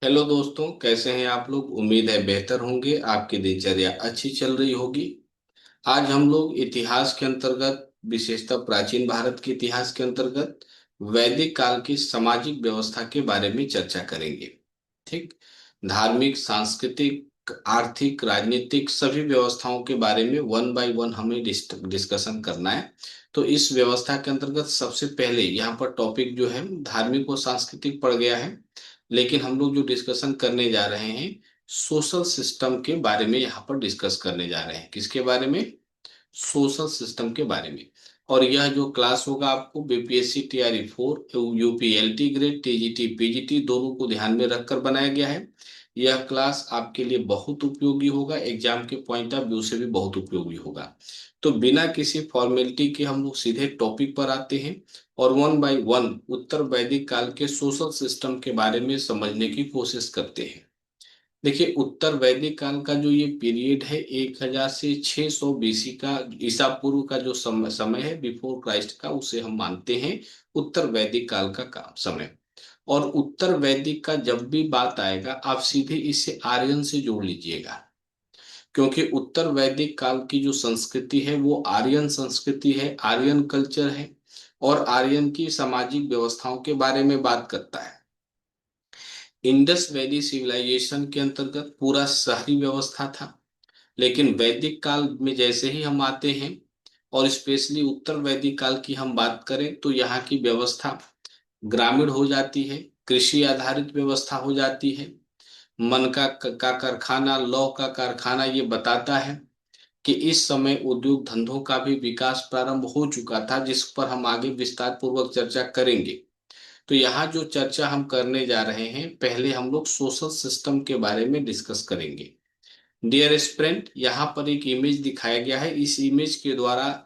Hello दोस्तों, कैसे हैं आप लोग। उम्मीद है बेहतर होंगे, आपकी दिनचर्या अच्छी चल रही होगी। आज हम लोग इतिहास के अंतर्गत, विशेषतः प्राचीन भारत के इतिहास के अंतर्गत वैदिक काल की सामाजिक व्यवस्था के बारे में चर्चा करेंगे। ठीक। धार्मिक, सांस्कृतिक, आर्थिक, राजनीतिक सभी व्यवस्थाओं के बारे में वन बाय वन हमें डिस्कशन करना है। तो इस व्यवस्था के अंतर्गत सबसे पहले यहाँ पर टॉपिक जो है धार्मिक और सांस्कृतिक पड़ गया है। लेकिन हम लोग जो डिस्कशन करने जा रहे हैं, सोशल सिस्टम के बारे में यहाँ पर डिस्कस करने जा रहे हैं। किसके बारे में? सोशल सिस्टम के बारे में। और यह जो क्लास होगा आपको BPSC TRE 4, UPLT grade, TGT PGT दोनों को ध्यान में रखकर बनाया गया है। यह क्लास आपके लिए बहुत उपयोगी होगा, एग्जाम के पॉइंट ऑफ व्यू से भी बहुत उपयोगी होगा। तो बिना किसी फॉर्मेलिटी के हम लोग सीधे टॉपिक पर आते हैं और वन बाय वन उत्तर वैदिक काल के सोशल सिस्टम के बारे में समझने की कोशिश करते हैं। देखिए, उत्तर वैदिक काल का जो ये पीरियड है 1000 से 600 बीसी का, ईसा पूर्व का जो समय है, बिफोर क्राइस्ट का, उसे हम मानते हैं उत्तर वैदिक काल का समय। और उत्तर वैदिक का जब भी बात आएगा, आप सीधे इसे आर्यन से जोड़ लीजिएगा। क्योंकि उत्तर वैदिक काल की जो संस्कृति है वो आर्यन संस्कृति है, आर्यन कल्चर है। और आर्यन की सामाजिक व्यवस्थाओं के बारे में बात करता है। इंडस वैली सिविलाइजेशन के अंतर्गत पूरा शहरी व्यवस्था था। लेकिन वैदिक काल में जैसे ही हम आते हैं, और स्पेशली उत्तर वैदिक काल की हम बात करें, तो यहाँ की व्यवस्था ग्रामीण हो जाती है, कृषि आधारित व्यवस्था हो जाती है। मन का कारखाना, लौ का कारखाना, ये बताता है कि इस समय उद्योग धंधों का भी विकास प्रारंभ हो चुका था, जिस पर हम आगे विस्तार पूर्वक चर्चा करेंगे। तो यहाँ जो चर्चा हम करने जा रहे हैं, पहले हम लोग सोशल सिस्टम के बारे में डिस्कस करेंगे। डियर स्टूडेंट, यहाँ पर एक इमेज दिखाया गया है। इस इमेज के द्वारा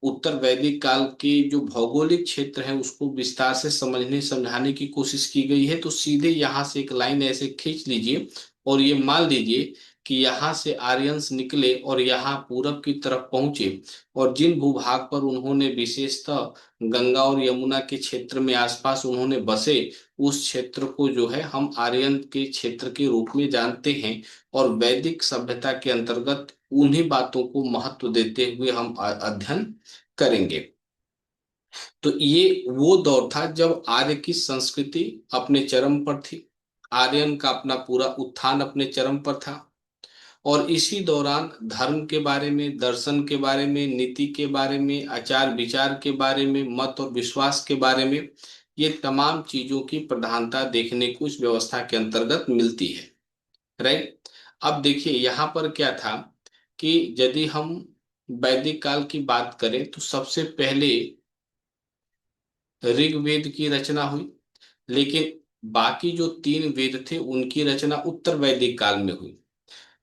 उत्तर वैदिक काल के जो भौगोलिक क्षेत्र है उसको विस्तार से समझने समझाने की कोशिश की गई है। तो सीधे यहाँ से एक लाइन ऐसे खींच लीजिए और ये मान लीजिए कि यहाँ से आर्यंस निकले और यहाँ पूरब की तरफ पहुंचे। और जिन भूभाग पर उन्होंने विशेषतः गंगा और यमुना के क्षेत्र में आसपास उन्होंने बसे, उस क्षेत्र को जो है हम आर्यन के क्षेत्र के रूप में जानते हैं। और वैदिक सभ्यता के अंतर्गत उन्हीं बातों को महत्व देते हुए हम अध्ययन करेंगे। तो ये वो दौर था जब आर्य की संस्कृति अपने चरम पर थी। आर्यन का अपना पूरा उत्थान अपने चरम पर था। और इसी दौरान धर्म के बारे में, दर्शन के बारे में, नीति के बारे में, आचार विचार के बारे में, मत और विश्वास के बारे में, ये तमाम चीजों की प्रधानता देखने को इस व्यवस्था के अंतर्गत मिलती है। राइट। अब देखिए यहाँ पर क्या था कि यदि हम वैदिक काल की बात करें तो सबसे पहले ऋग्वेद की रचना हुई। लेकिन बाकी जो 3 वेद थे उनकी रचना उत्तर वैदिक काल में हुई।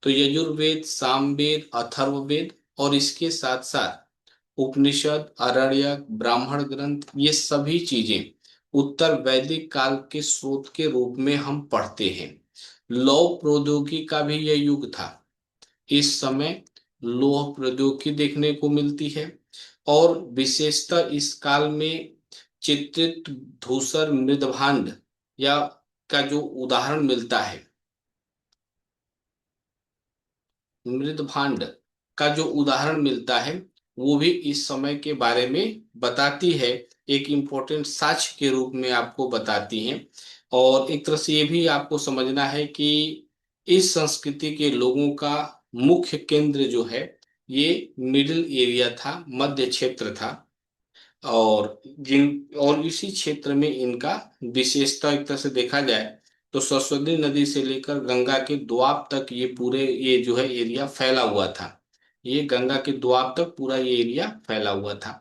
तो यजुर्वेद, सामवेद, अथर्ववेद और इसके साथ साथ उपनिषद, आरण्यक, ब्राह्मण ग्रंथ, ये सभी चीजें उत्तर वैदिक काल के स्रोत के रूप में हम पढ़ते हैं। लौह प्रौद्योगिकी का भी यह युग था। इस समय लौह प्रौद्योगिकी देखने को मिलती है। और विशेषतः इस काल में चित्रित धूसर मृदभांड या का जो उदाहरण मिलता है, मृदभांड का जो उदाहरण मिलता है, वो भी इस समय के बारे में बताती है। एक इम्पोर्टेंट साक्ष्य के रूप में आपको बताती हैं। और एक तरह से ये भी आपको समझना है कि इस संस्कृति के लोगों का मुख्य केंद्र जो है ये मिडिल एरिया था, मध्य क्षेत्र था। और इसी क्षेत्र में इनका विशेषता, एक तरह से देखा जाए तो सरस्वती नदी से लेकर गंगा के दोआब तक ये पूरे ये जो है एरिया फैला हुआ था। ये गंगा के दोआब तक पूरा ये एरिया फैला हुआ था।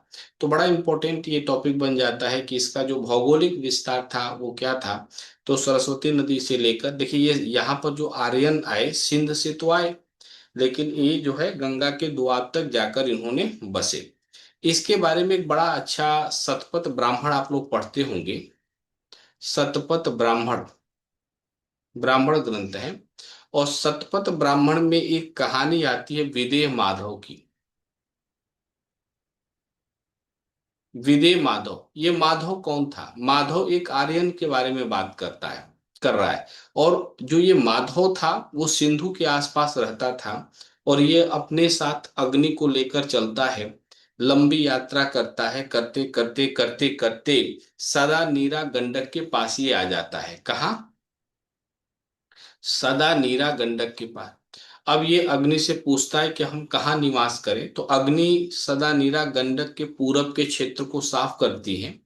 तो बड़ा इंपॉर्टेंट ये टॉपिक बन जाता है कि इसका जो भौगोलिक विस्तार था वो क्या था। तो सरस्वती नदी से लेकर, देखिए ये यहाँ पर जो आर्यन आए सिंध से तो आए, लेकिन ये जो है गंगा के दोआब तक जाकर इन्होंने बसे। इसके बारे में एक बड़ा अच्छा शतपथ ब्राह्मण आप लोग पढ़ते होंगे। शतपथ ब्राह्मण, ब्राह्मण ग्रंथ है। और शतपथ ब्राह्मण में एक कहानी आती है विदेह माधव की। विदेह माधव, ये माधव कौन था? माधव एक आर्यन के बारे में बात करता है। कर रहा है। और जो ये माधव था वो सिंधु के आसपास रहता था, और ये अपने साथ अग्नि को लेकर चलता है, लंबी यात्रा करता है, करते करते करते करते सदा नीरा गंडक के पास ये आ जाता है। कहाँ? सदा नीरा गंडक के पास। अब ये अग्नि से पूछता है कि हम कहाँ निवास करें, तो अग्नि सदा नीरा गंडक के पूरब के क्षेत्र को साफ करती है,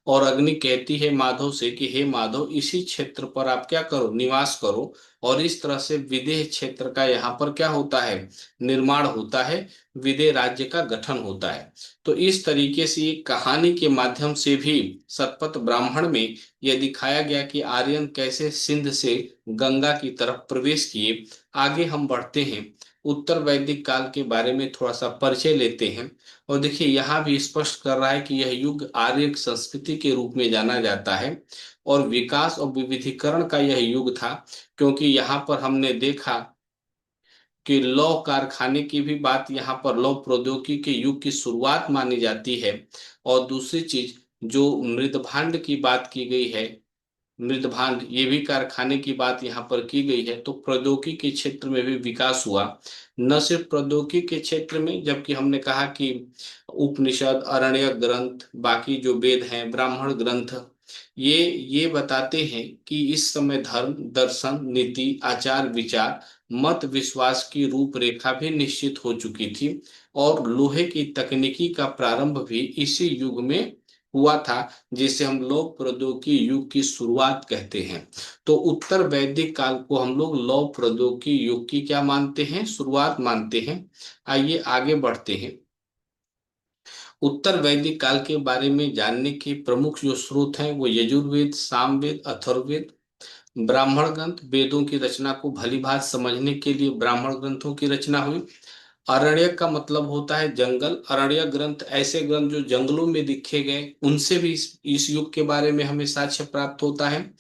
और अग्नि कहती है माधव से कि हे माधव, इसी क्षेत्र पर आप क्या करो, निवास करो। और इस तरह से विदेह क्षेत्र का यहाँ पर क्या होता है, निर्माण होता है, विदेह राज्य का गठन होता है। तो इस तरीके से ये कहानी के माध्यम से भी सतपथ ब्राह्मण में यह दिखाया गया कि आर्यन कैसे सिंध से गंगा की तरफ प्रवेश किए। आगे हम बढ़ते हैं, उत्तर वैदिक काल के बारे में थोड़ा सा परिचय लेते हैं। और देखिए यहाँ भी स्पष्ट कर रहा है कि यह युग आर्य संस्कृति के रूप में जाना जाता है, और विकास और विविधीकरण का यह युग था, क्योंकि यहाँ पर हमने देखा कि लौह कारखाने की भी बात, यहाँ पर लौह प्रौद्योगिकी के युग की शुरुआत मानी जाती है। और दूसरी चीज, जो मृदभांड की बात की गई है, मृदभांड ये भी कारखाने की बात यहाँ पर की गई है, तो प्रौद्योगिकी के क्षेत्र में भी विकास हुआ। न सिर्फ प्रौद्योगिकी के क्षेत्र में, जबकि हमने कहा कि उपनिषद, अरण्यक ग्रंथ, बाकी जो वेद हैं, ब्राह्मण ग्रंथ, ये बताते हैं कि इस समय धर्म, दर्शन, नीति, आचार विचार, मत विश्वास की रूपरेखा भी निश्चित हो चुकी थी। और लोहे की तकनीकी का प्रारंभ भी इसी युग में हुआ था, जिसे हम लोग प्रौद्योगिकी युग की शुरुआत कहते हैं। तो उत्तर वैदिक काल को हम लोग लौह प्रौद्योगिकी युग की क्या मानते हैं, शुरुआत मानते हैं। आइए आगे बढ़ते हैं। उत्तर वैदिक काल के बारे में जानने के प्रमुख जो स्रोत हैं वो यजुर्वेद, सामवेद, अथर्ववेद, ब्राह्मण ग्रंथ। वेदों की रचना को भली भांति समझने के लिए ब्राह्मण ग्रंथों की रचना हुई। अरण्यक का मतलब होता है जंगल। अरण्यक ग्रंथ ऐसे ग्रंथ जो जंगलों में लिखे गए, उनसे भी इस युग के बारे में हमें साक्ष्य प्राप्त होता है।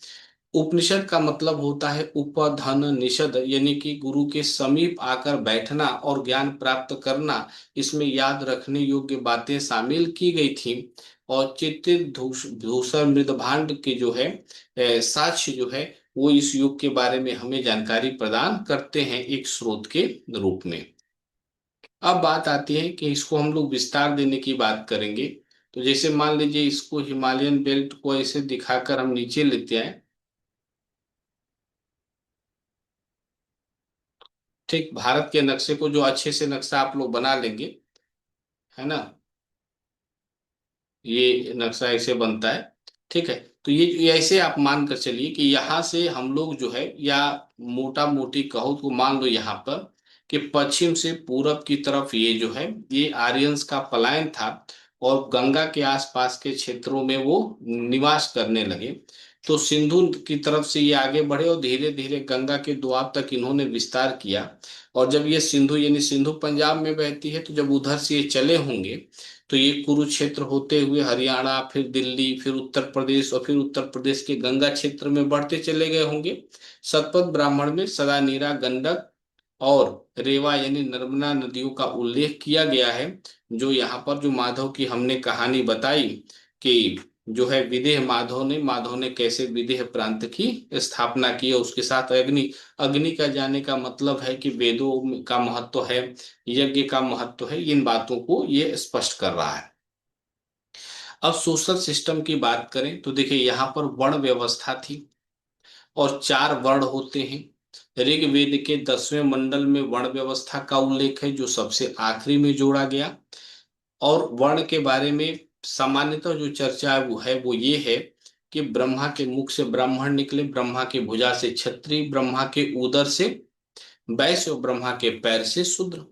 उपनिषद का मतलब होता है उपधन निषद, यानी कि गुरु के समीप आकर बैठना और ज्ञान प्राप्त करना। इसमें याद रखने योग्य बातें शामिल की गई थी। और चित्तित धूसर मृदभांड के जो है साक्ष्य जो है, वो इस युग के बारे में हमें जानकारी प्रदान करते हैं एक स्रोत के रूप में। अब बात आती है कि इसको हम लोग विस्तार देने की बात करेंगे। तो जैसे मान लीजिए इसको हिमालयन बेल्ट को ऐसे दिखाकर हम नीचे लेते आए, ठीक भारत के नक्शे को जो अच्छे से नक्शा आप लोग बना लेंगे, है ना, ये नक्शा ऐसे बनता है। ठीक है, तो ये ऐसे आप मान कर चलिए कि यहाँ से हम लोग जो है, या मोटा मोटी कहो तो मान लो यहाँ पर कि पश्चिम से पूरब की तरफ ये जो है, ये आर्यंस का पलायन था, और गंगा के आसपास के क्षेत्रों में वो निवास करने लगे। तो सिंधु की तरफ से ये आगे बढ़े, और धीरे धीरे गंगा के दोआब तक इन्होंने विस्तार किया। और जब ये सिंधु, यानी सिंधु पंजाब में बहती है, तो जब उधर से ये चले होंगे, तो ये कुरुक्षेत्र होते हुए हरियाणा, फिर दिल्ली, फिर उत्तर प्रदेश, और फिर उत्तर प्रदेश के गंगा क्षेत्र में बढ़ते चले गए होंगे। शतपथ ब्राह्मण में सदा नीरा गंडक और रेवा यानी नर्मदा नदियों का उल्लेख किया गया है। जो यहाँ पर जो माधव की हमने कहानी बताई कि जो है विदेह माधव ने कैसे विदेह प्रांत की स्थापना की, और उसके साथ अग्नि, अग्नि का जाने का मतलब है कि वेदों का महत्व है, यज्ञ का महत्व है, इन बातों को ये स्पष्ट कर रहा है। अब सोशल सिस्टम की बात करें तो देखिए यहाँ पर वर्ण व्यवस्था थी, और 4 वर्ण होते हैं। ऋग्वेद के 10वें मंडल में वर्ण व्यवस्था का उल्लेख है, जो सबसे आखिरी में जोड़ा गया। और वर्ण के बारे में सामान्यतः जो चर्चा है वो ये है कि ब्रह्मा के मुख से ब्राह्मण निकले, ब्रह्मा के भुजा से क्षत्रिय, ब्रह्मा के उदर से वैश्य, और ब्रह्मा के पैर से शूद्र।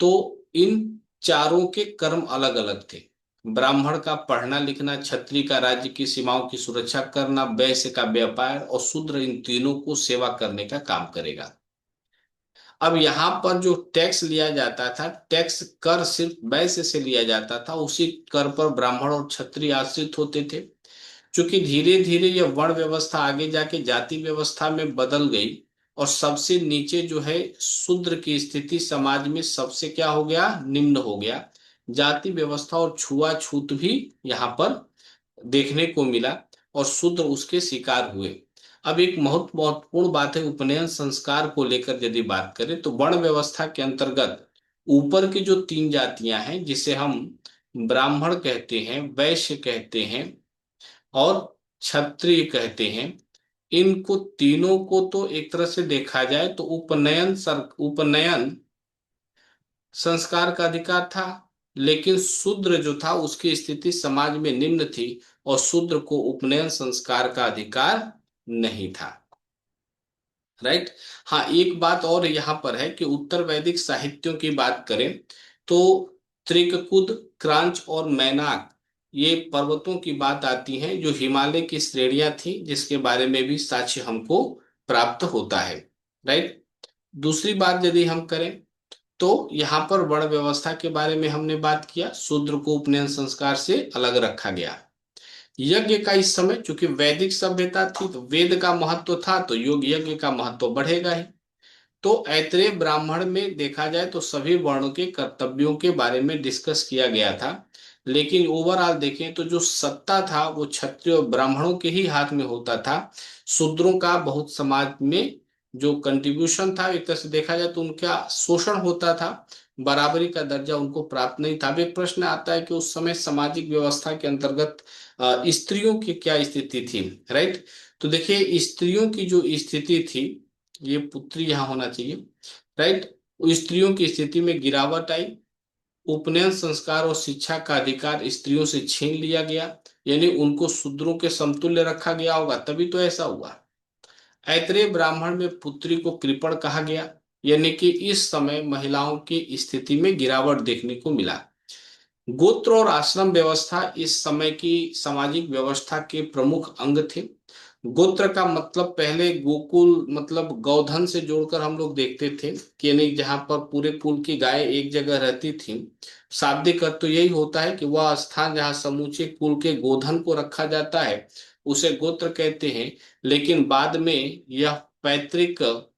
तो इन चारों के कर्म अलग अलग थे। ब्राह्मण का पढ़ना लिखना, क्षत्रिय का राज्य की सीमाओं की सुरक्षा करना, वैश्य का व्यापार, और शूद्र इन तीनों को सेवा करने का काम करेगा। अब यहाँ पर जो टैक्स लिया जाता था, टैक्स कर सिर्फ वैश्य से लिया जाता था, उसी कर पर ब्राह्मण और क्षत्रिय आश्रित होते थे। क्योंकि धीरे धीरे यह वर्ण व्यवस्था आगे जाके जाति व्यवस्था में बदल गई, और सबसे नीचे जो है शूद्र की स्थिति समाज में सबसे क्या हो गया, निम्न हो गया। जाति व्यवस्था और छुआछूत भी यहाँ पर देखने को मिला, और शूद्र उसके शिकार हुए। अब एक महत्वपूर्ण बात है, उपनयन संस्कार को लेकर यदि बात करें तो वर्ण व्यवस्था के अंतर्गत ऊपर की जो तीन जातियां हैं, जिसे हम ब्राह्मण कहते हैं, वैश्य कहते हैं और क्षत्रिय कहते हैं, इनको तीनों को तो एक तरह से देखा जाए तो उपनयन संस्कार का अधिकार था। लेकिन शूद्र जो था उसकी स्थिति समाज में निम्न थी और शूद्र को उपनयन संस्कार का अधिकार नहीं था। राइट। हाँ, एक बात और यहाँ पर है कि उत्तर वैदिक साहित्यों की बात करें तो त्रिककुद, क्रांच और मैनाक, ये पर्वतों की बात आती है जो हिमालय की श्रेणियां थी, जिसके बारे में भी साक्ष्य हमको प्राप्त होता है। राइट। दूसरी बात यदि हम करें तो यहाँ पर वर्ण व्यवस्था के बारे में हमने बात किया, शूद्र को उपनयन संस्कार से अलग रखा गया। यज्ञ का इस समय चूंकि वैदिक सभ्यता थी तो वेद का महत्व था, तो योग यज्ञ का महत्व बढ़ेगा ही। तो ऐतरेय ब्राह्मण में देखा जाए तो सभी वर्णों के कर्तव्यों के बारे में डिस्कस किया गया था, लेकिन ओवरऑल देखें तो जो सत्ता था वो क्षत्रिय और ब्राह्मणों के ही हाथ में होता था। शूद्रों का बहुत समाज में जो कंट्रीब्यूशन था, एक तरह से देखा जाए तो उनका शोषण होता था, बराबरी का दर्जा उनको प्राप्त नहीं था। अब एक प्रश्न आता है कि उस समय सामाजिक व्यवस्था के अंतर्गत स्त्रियों की क्या स्थिति थी। राइट। तो देखिए, स्त्रियों की जो स्थिति थी, ये पुत्री यहाँ होना चाहिए। राइट। स्त्रियों की स्थिति में गिरावट आई, उपनयन संस्कार और शिक्षा का अधिकार स्त्रियों से छीन लिया गया, यानी उनको शूद्रों के समतुल्य रखा गया होगा, तभी तो ऐसा हुआ। ऐतरेय ब्राह्मण में पुत्री को कृपण कहा गया, यानी कि इस समय महिलाओं की स्थिति में गिरावट देखने को मिला। गोत्र और आश्रम व्यवस्था इस समय की सामाजिक व्यवस्था के प्रमुख अंग थे। गोत्र का मतलब पहले गोकुल मतलब गौधन से जोड़कर हम लोग देखते थे कि यानी जहां पर पूरे कुल की गाय एक जगह रहती थी। शाब्दिक अर्थ तो यही होता है कि वह स्थान जहां समूचे कुल के गोधन को रखा जाता है उसे गोत्र कहते हैं। लेकिन बाद में यह पैतृक,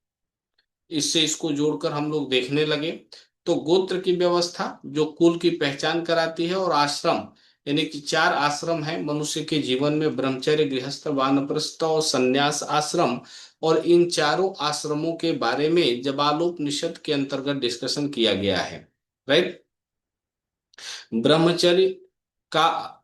इससे इसको जोड़कर हम लोग देखने लगे। तो गोत्र की व्यवस्था जो कुल की पहचान कराती है, और आश्रम यानी कि चार आश्रम है मनुष्य के जीवन में, ब्रह्मचर्य, गृहस्थ, वानप्रस्थ और संन्यास आश्रम। और इन चारों आश्रमों के बारे में जबालोपनिषद के अंतर्गत डिस्कशन किया गया है। राइट। ब्रह्मचर्य का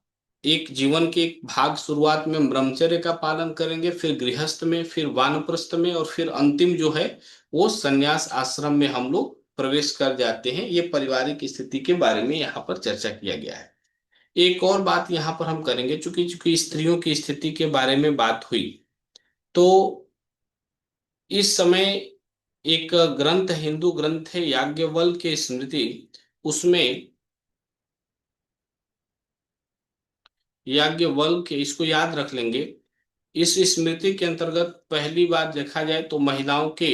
एक जीवन के एक भाग शुरुआत में ब्रह्मचर्य का पालन करेंगे, फिर गृहस्थ में, फिर वानप्रस्थ में, और फिर अंतिम जो है वो संन्यास आश्रम में हम लोग प्रवेश कर जाते हैं। ये पारिवारिक स्थिति के बारे में यहाँ पर चर्चा किया गया है। एक और बात यहाँ पर हम करेंगे, चूंकि चूंकि स्त्रियों की स्थिति के बारे में बात हुई, तो इस समय एक ग्रंथ, हिंदू ग्रंथ है याज्ञवल्क्य के स्मृति, उसमें याज्ञवल्क्य, इसको याद रख लेंगे। इस स्मृति के अंतर्गत पहली बार देखा जाए तो महिलाओं के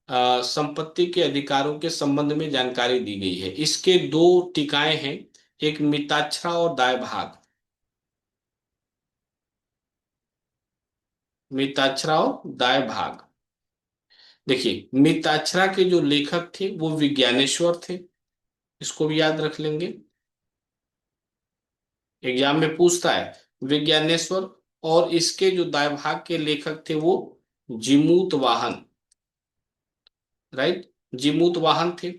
संपत्ति के अधिकारों के संबंध में जानकारी दी गई है। इसके दो टीकाएं हैं, एक मिताक्षरा और दाय भाग। मिताक्षरा और दाय भाग। देखिए, मिताक्षरा के जो लेखक थे वो विज्ञानेश्वर थे, इसको भी याद रख लेंगे, एग्जाम में पूछता है विज्ञानेश्वर। और इसके जो दाय भाग के लेखक थे वो जिमूत वाहन। राइट। जीमूत वाहन थे।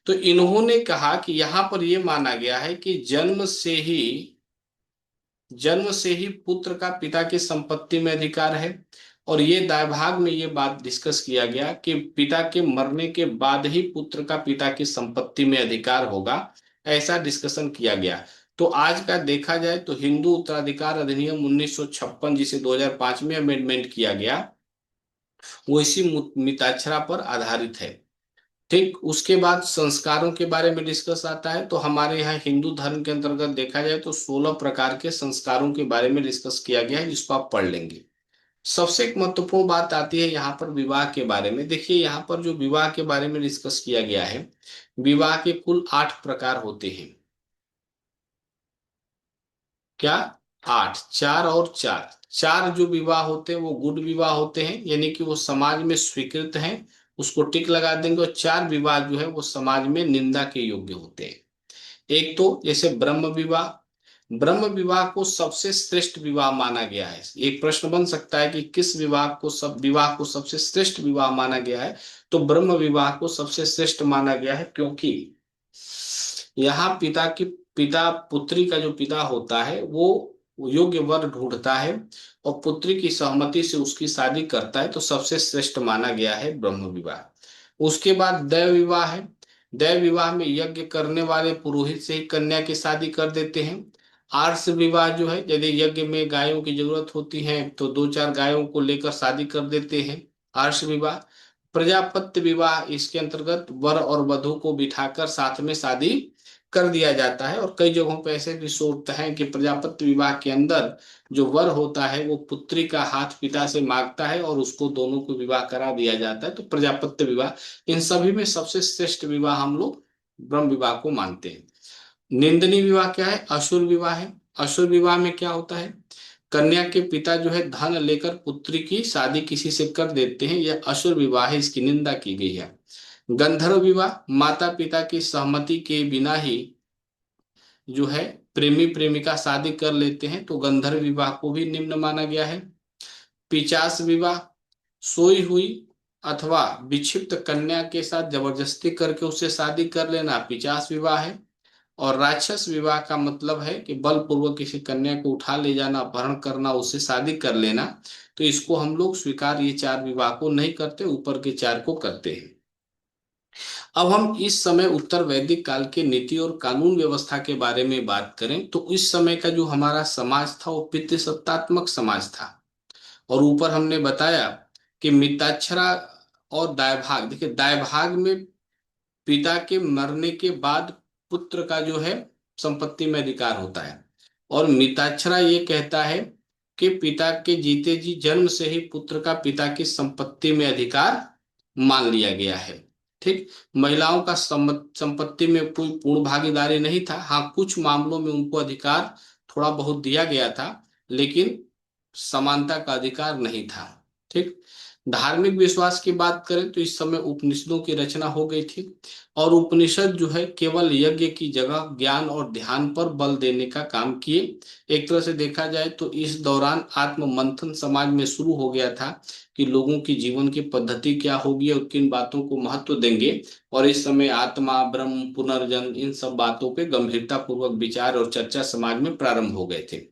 तो इन्होंने कहा कि यहां पर यह माना गया है कि जन्म से ही पुत्र का पिता की संपत्ति में अधिकार है। और ये दायभाग में ये बात डिस्कस किया गया कि पिता के मरने के बाद ही पुत्र का पिता की संपत्ति में अधिकार होगा, ऐसा डिस्कशन किया गया। तो आज का देखा जाए तो हिंदू उत्तराधिकार अधिनियम 1956, जिसे 2005 में अमेंडमेंट किया गया, वो इसी मिताक्षरा पर आधारित है। ठीक, उसके बाद संस्कारों के बारे में डिस्कस आता है। तो हमारे यहाँ हिंदू धर्म के अंतर्गत देखा जाए तो 16 प्रकार के संस्कारों के बारे में डिस्कस किया गया है, जिसको आप पढ़ लेंगे। सबसे एक महत्वपूर्ण बात आती है यहाँ पर विवाह के बारे में। देखिए, यहाँ पर जो विवाह के बारे में डिस्कस किया गया है, विवाह के कुल 8 प्रकार होते हैं। क्या? 8, 4 और 4। 4 जो विवाह होते हैं वो गुड विवाह होते हैं, यानी कि वो समाज में स्वीकृत हैं, उसको टिक लगा देंगे। और 4 विवाह जो है वो समाज में निंदा के योग्य होते हैं। एक तो जैसे ब्रह्म विवाह, ब्रह्म विवाह को सबसे श्रेष्ठ विवाह माना गया है। एक प्रश्न बन सकता है कि किस विवाह को सबसे श्रेष्ठ विवाह माना गया है। तो ब्रह्म विवाह को सबसे श्रेष्ठ माना गया है, क्योंकि यहाँ पिता पुत्री का जो पिता होता है वो योग्य वर ढूंढता है और पुत्री की सहमति से उसकी शादी करता है, तो सबसे श्रेष्ठ माना गया है ब्रह्म विवाह। उसके बाद दैव विवाह है। दैव विवाह में यज्ञ करने वाले पुरोहित से ही कन्या की शादी कर देते हैं। आर्ष विवाह जो है, यदि यज्ञ में गायों की जरूरत होती है तो दो चार गायों को लेकर शादी कर देते हैं, आर्ष विवाह। प्रजापत्य विवाह, इसके अंतर्गत वर और वधू को बिठाकर साथ में शादी कर दिया जाता है। और कई जगहों पर ऐसे भी सोचते हैं कि प्रजापत्य विवाह के अंदर जो वर होता है वो पुत्री का हाथ पिता से मांगता है और उसको दोनों को विवाह करा दिया जाता है, तो प्रजापत्य विवाह। इन सभी में सबसे श्रेष्ठ विवाह हम लोग ब्रह्म विवाह को मानते हैं। निंदनीय विवाह क्या है? असुर विवाह है। असुर विवाह में क्या होता है? कन्या के पिता जो है धन लेकर पुत्री की शादी किसी से कर देते हैं, यह असुर विवाह है, इसकी निंदा की गई है। गंधर्व विवाह, माता पिता की सहमति के बिना ही जो है प्रेमी प्रेमिका शादी कर लेते हैं, तो गंधर्व विवाह को भी निम्न माना गया है। पिशाच विवाह, सोई हुई अथवा विक्षिप्त कन्या के साथ जबरदस्ती करके उससे शादी कर लेना पिशाच विवाह है। और राक्षस विवाह का मतलब है कि बलपूर्वक किसी कन्या को उठा ले जाना, अपहरण करना, उससे शादी कर लेना। तो इसको हम लोग स्वीकार ये चार विवाह को नहीं करते, ऊपर के चार को करते हैं। अब हम इस समय उत्तर वैदिक काल के नीति और कानून व्यवस्था के बारे में बात करें तो इस समय का जो हमारा समाज था वो पितृसत्तात्मक समाज था। और ऊपर हमने बताया कि मिताक्षरा और दायभाग, देखिए दायभाग में पिता के मरने के बाद पुत्र का जो है संपत्ति में अधिकार होता है। और मिताक्षरा ये कहता है कि पिता के जीते जी जन्म से ही पुत्र का पिता की संपत्ति में अधिकार मान लिया गया है। ठीक। महिलाओं का संपत्ति में कोई पूर्ण भागीदारी नहीं था। हाँ, कुछ मामलों में उनको अधिकार थोड़ा बहुत दिया गया था, लेकिन समानता का अधिकार नहीं था। ठीक। धार्मिक विश्वास की बात करें तो इस समय उपनिषदों की रचना हो गई थी। और उपनिषद जो है केवल यज्ञ की जगह ज्ञान और ध्यान पर बल देने का काम किए। एक तरह से देखा जाए तो इस दौरान आत्म मंथन समाज में शुरू हो गया था कि लोगों की जीवन की पद्धति क्या होगी और किन बातों को महत्व देंगे। और इस समय आत्मा, ब्रह्म, पुनर्जन्म, इन सब बातों पे गंभीरता पूर्वक विचार और चर्चा समाज में प्रारंभ हो गए थे।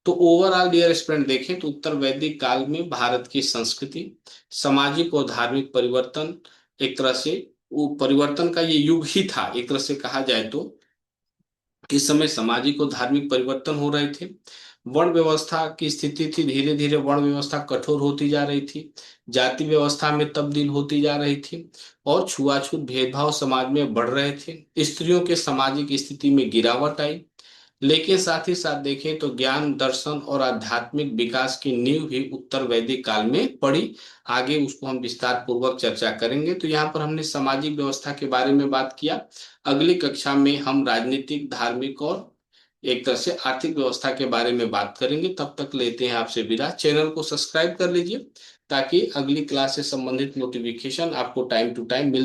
तो ओवरऑल डियर स्टूडेंट देखें तो उत्तर वैदिक काल में भारत की संस्कृति, सामाजिक और धार्मिक परिवर्तन, एक तरह से वो परिवर्तन का ये युग ही था। एक तरह से कहा जाए तो इस समय सामाजिक और धार्मिक परिवर्तन हो रहे थे। वर्ण व्यवस्था की स्थिति थी, धीरे धीरे वर्ण व्यवस्था कठोर होती जा रही थी, जाति व्यवस्था में तब्दील होती जा रही थी और छुआछूत भेदभाव समाज में बढ़ रहे थे। स्त्रियों के सामाजिक स्थिति में गिरावट आई। लेकिन साथ ही साथ देखें तो ज्ञान, दर्शन और आध्यात्मिक विकास की नींव भी उत्तर वैदिक काल में पड़ी। आगे उसको हम विस्तार पूर्वक चर्चा करेंगे। तो यहाँ पर हमने सामाजिक व्यवस्था के बारे में बात किया। अगली कक्षा में हम राजनीतिक, धार्मिक और एक तरह से आर्थिक व्यवस्था के बारे में बात करेंगे। तब तक लेते हैं आपसे विदा। चैनल को सब्सक्राइब कर लीजिए ताकि अगली क्लास से संबंधित नोटिफिकेशन आपको टाइम टू टाइम मिल